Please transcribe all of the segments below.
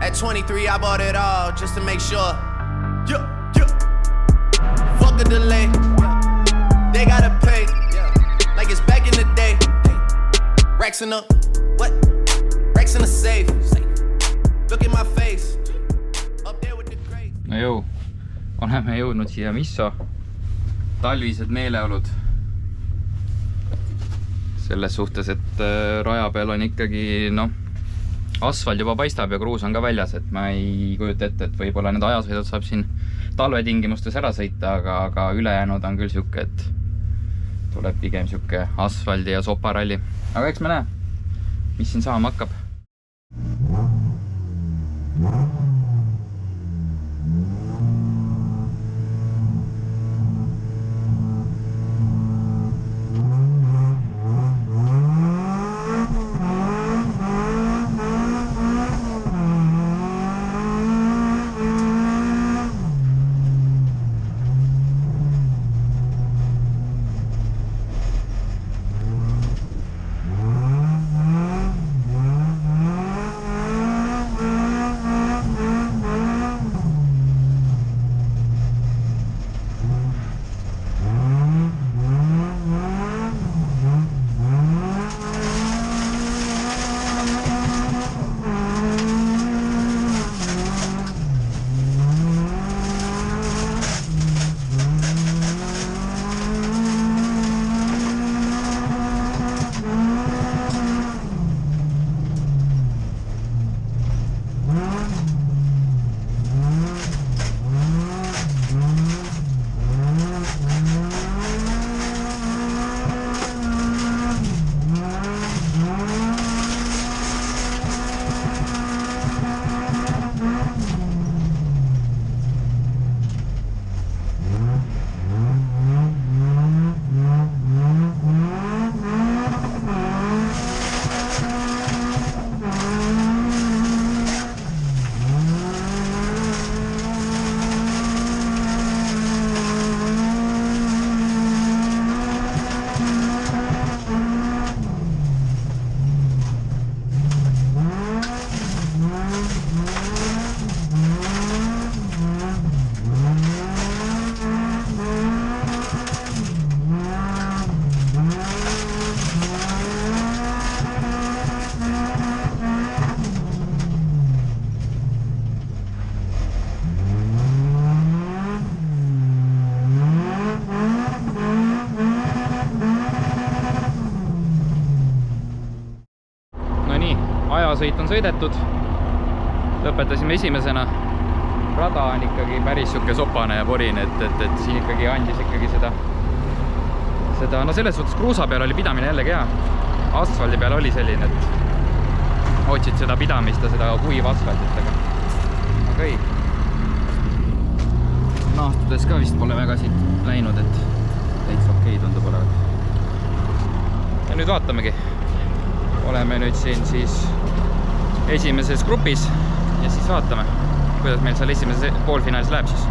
At 23, I bought it all just to make sure. Fuck a delay. They gotta pay. Like it's back in the day. Racks in the what? Racks in the safe. Look at my face. Up there with the crate. No jõu, oleme jõudnud siia Misso. Talvised meeleolud. Selles suhtes, et raja peal on ikkagi, asfalt juba paistab ja kruus on ka väljas, et ma ei kujuta ette, et võib-olla need ajasõidud saab siin talvetingimustes ära sõita, aga ülejäänud on küll siuke, et tuleb pigem siuke asfaldi ja soparalli. Aga eks me näe, mis siin saama hakkab. Ajasõit on sõidetud, lõpetasime esimesena. Rada on ikkagi päris siuke sopane ja porine, et siin ikkagi andis ikkagi seda, selles suhtes kruusa peal oli pidamine jällegi hea. Asfaldi peal oli selline, et otsid seda pidamist ja seda kuiv asfaldit, aga ei. Naastudes ka vist pole väga siit läinud, et täitsa okei tundub olevat. Ja nüüd vaatamegi. Oleme nüüd siin siis esimeses grupis ja siis vaatame, kuidas meil seal esimeses poolfinaalis läheb siis.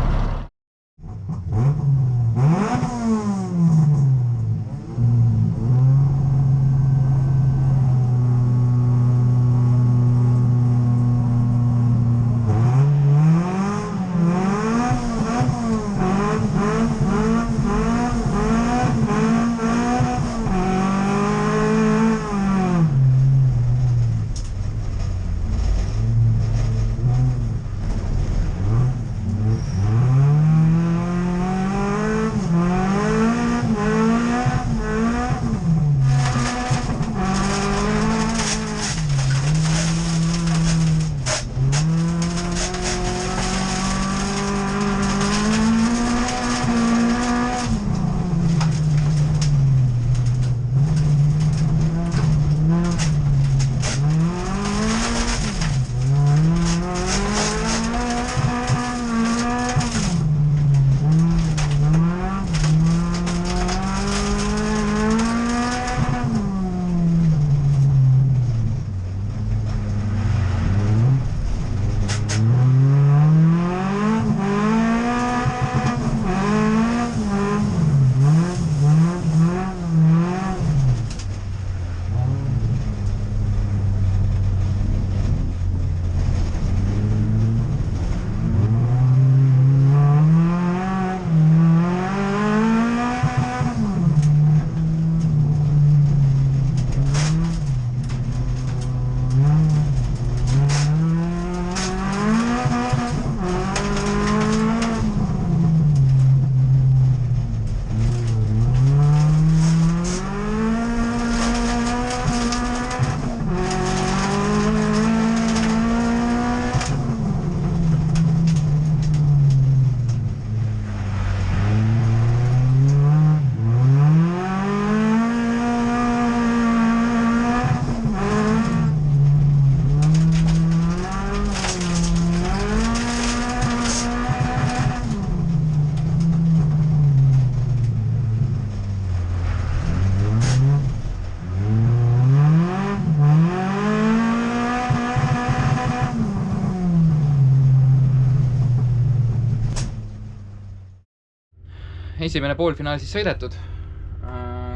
esimene poolfinaal siis sõidetud.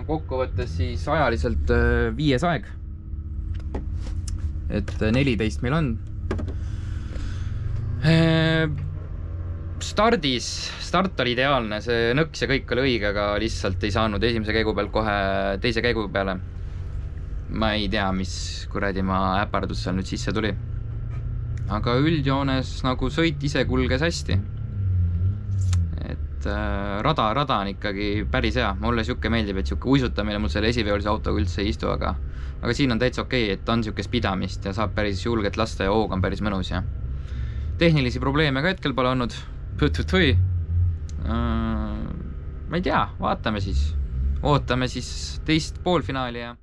Kokkuvõttes siis ajaliselt 5. aeg. Et 14 meil on. Start oli ideaalne, see nõks ja kõik oli õige, aga lihtsalt ei saanud esimese käigu pealt kohe teise käigu peale. Ma ei tea, mis kuradi ma äpardus seal nüüd sisse tuli. Aga üldjoones nagu sõit ise kulges hästi. Et rada on ikkagi päris hea. Mulle siuke meeldib, et siuke uisutamine mul selle esiveolise autoga üldse ei istu, aga siin on täitsa okei, et on siukest pidamist ja saab päris julget lasta ja hoog on päris mõnus ja tehnilisi probleeme ka hetkel pole olnud. Ma ei tea, vaatame siis. Ootame siis teist poolfinaali ja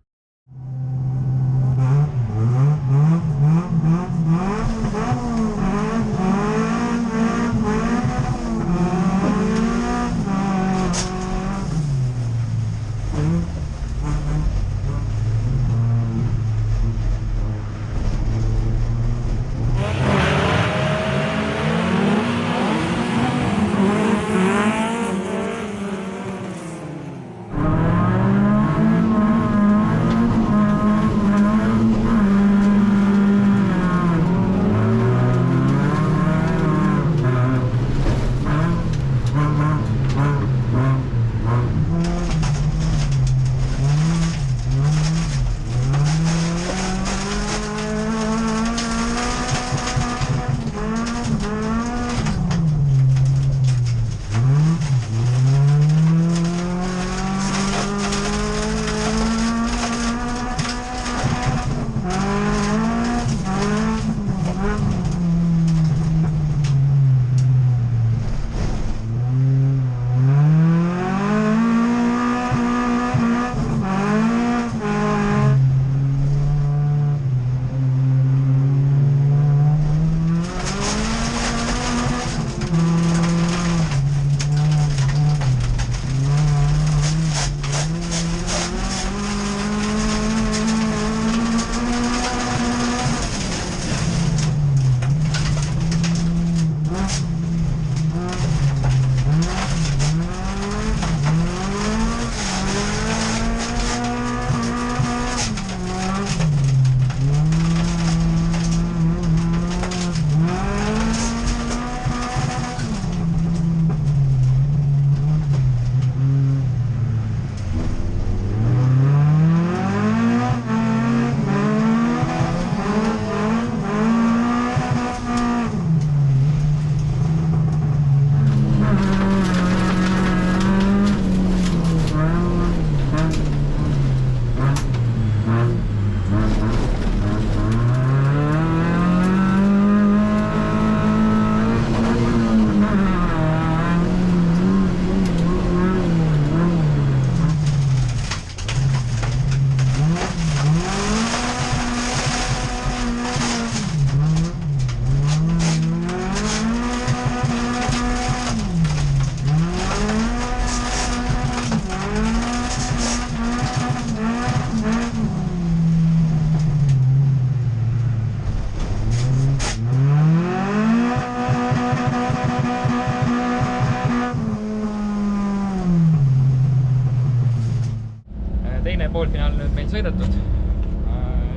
teine poolfinaal nüüd meil sõidetud.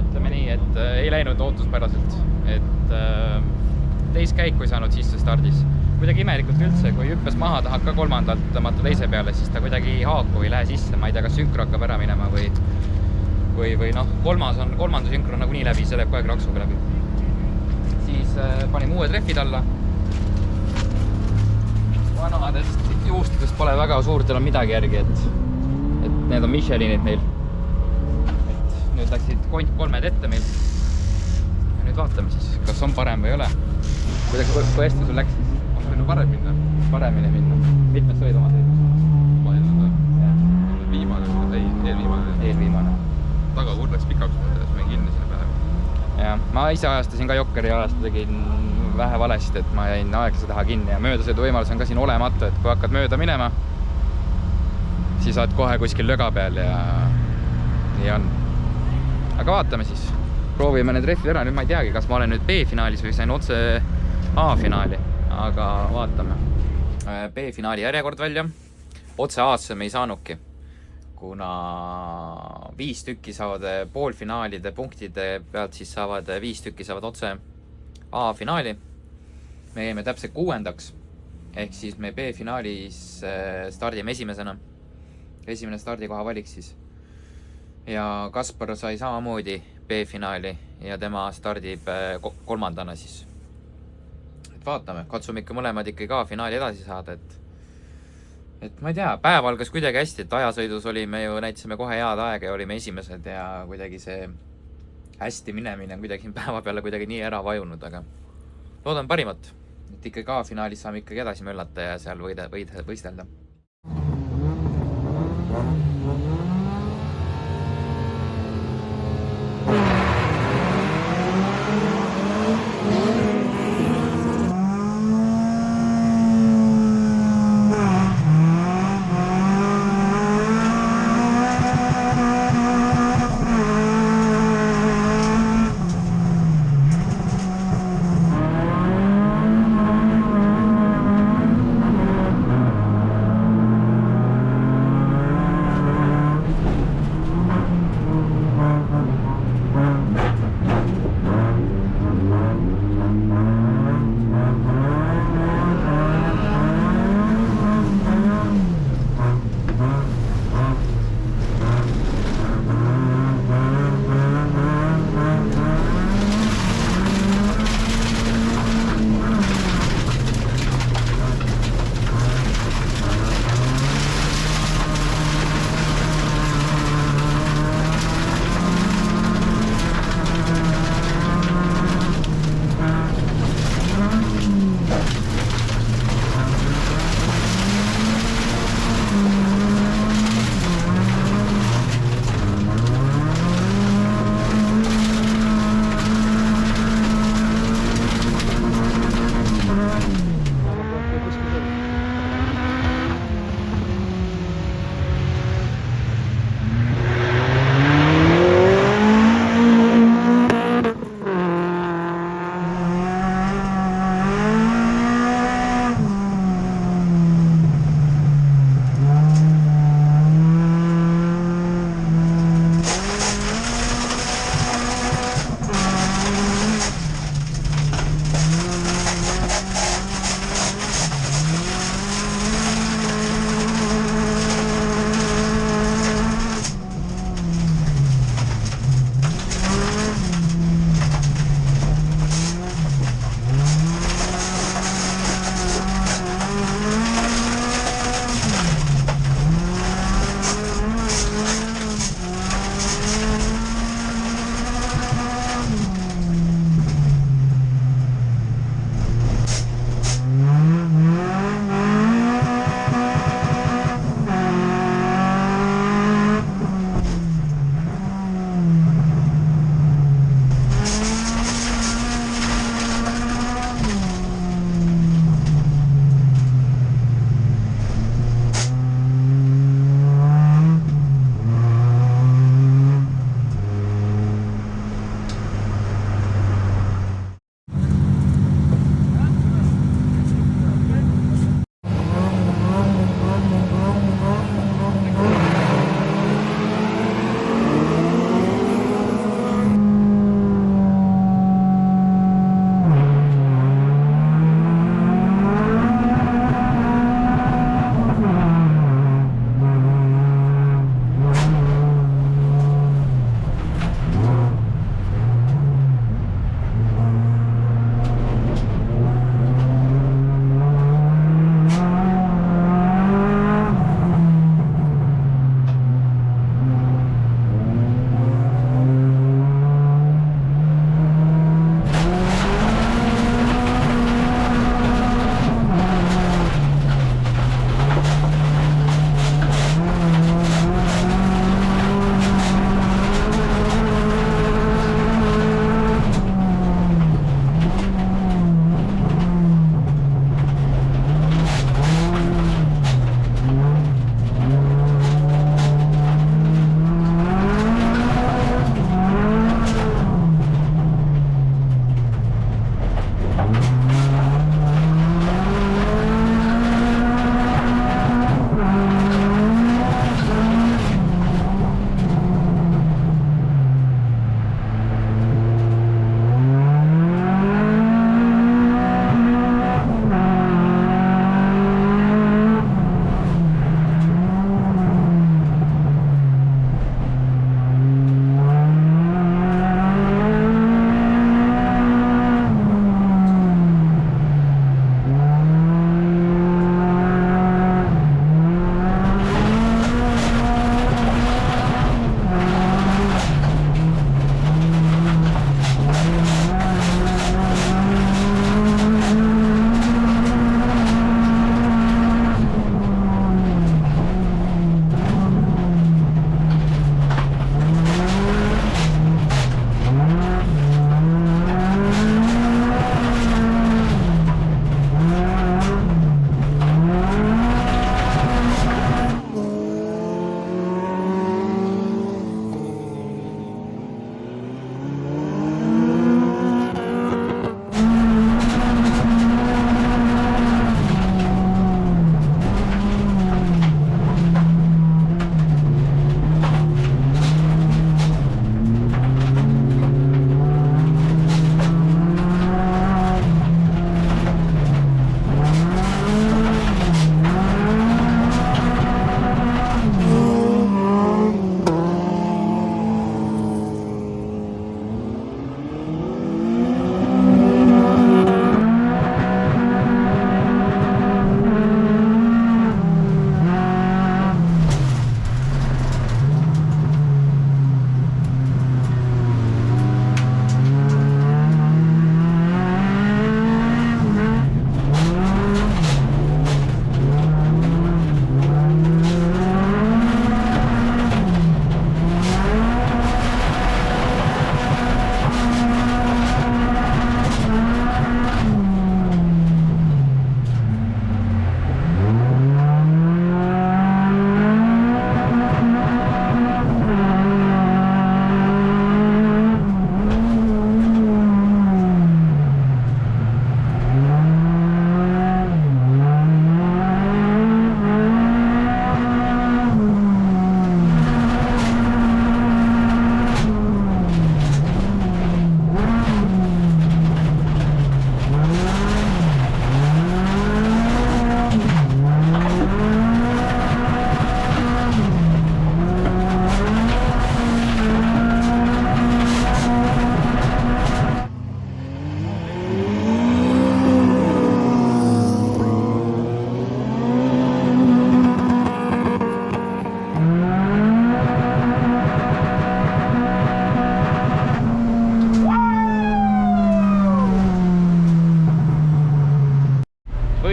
Ütleme nii, et ei läinud ootuspäraselt, et teist käiku ei saanud sisse stardis. Kuidagi imelikult üldse, kui hüppes maha tahab ka kolmandalt tõmmata teise peale, siis ta kuidagi haaku ei lähe sisse. Ma ei tea, kas sünkro hakkab ära minema või noh, kolmandu sünkro nagu nii läbi, see läheb kogu aeg raksuga läbi. Siis panime uued treffid alla. Vanadest juustudest pole väga suurtel on midagi järgi, et need on Michelinid meil. Et nüüd läksid kolmed ette meil. Ja nüüd vaatame siis, kas on parem või ei ole. Kui hästi sul läks siis? On võinud Paremini minna. Mitmed sõid oma sõidus? Ma ei olnud. Viimane, eelviimane. Tagakurd läks pikaks, siis me kinni sinne pähe. Ja, ma ise ajastasin ka Jokkeri ajast, tegin vähe valesti, et ma jäin aeglase taha kinni ja möödasõidu võimalus on ka siin olematu, et kui hakkad mööda minema, siis oled kohe kuskil löga peal ja nii on. Aga vaatame siis. Proovime need rehvid ära. Nüüd ma ei teagi, kas ma olen nüüd B-finaalis või sain otse A-finaali. Aga vaatame. B-finaali järjekord välja. otse A-sse me ei saanudki, kuna 5 tükki saavad poolfinaalide punktide pealt, siis saavad 5 tükki saavad otse A-finaali. Me jäime täpselt 6. Ehk siis me B-finaalis stardime esimesena. Esimene stardikoha valik siis. Ja Kaspar sai samamoodi B-finaali ja tema stardib 3. siis. Et vaatame, katsume ikka mõlemad ikkagi A-finaali edasi saada, et ma ei tea, päev algas kuidagi hästi, et ajasõidus olime ju, näitasime kohe head aega ja olime esimesed ja kuidagi see hästi minemine on kuidagi päeva peale kuidagi nii ära vajunud, aga loodan parimat, et ikkagi A-finaalis saame ikkagi edasi möllata ja seal võistelda.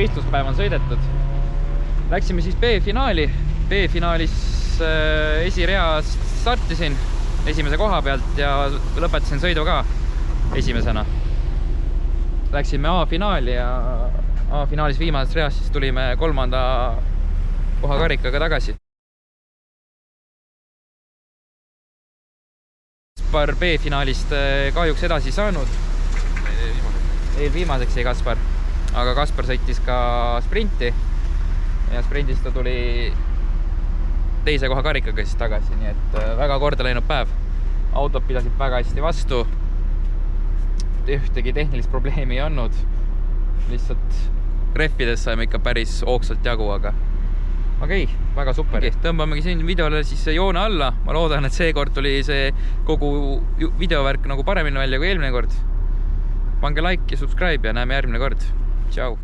võistluspäev on sõidetud. Läksime siis B-finaali. B-finaalis esireas startisin esimese koha pealt ja lõpetasin sõidu ka esimesena. Läksime A-finaali ja A-finaalis viimasest reas siis tulime 3. koha karikaga tagasi. Kaspar B-finaalist kahjuks edasi saanud. Eelviimaseks jäi Kaspar, aga Kaspar sõitis ka sprinti ja sprindist ta tuli 2. koha karikaga siis tagasi, nii et väga korda läinud päev. Autod pidasid väga hästi vastu. Ühtegi tehnilist probleemi ei olnud. Lihtsalt rehvides saime ikka päris hoogsalt jagu, aga okei, väga super. Tõmbamegi siin videole siis joone alla. Ma loodan, et seekord tuli see kogu videovärk nagu paremini välja kui eelmine kord. Pange like ja subscribe ja näeme järgmine kord. Tšau!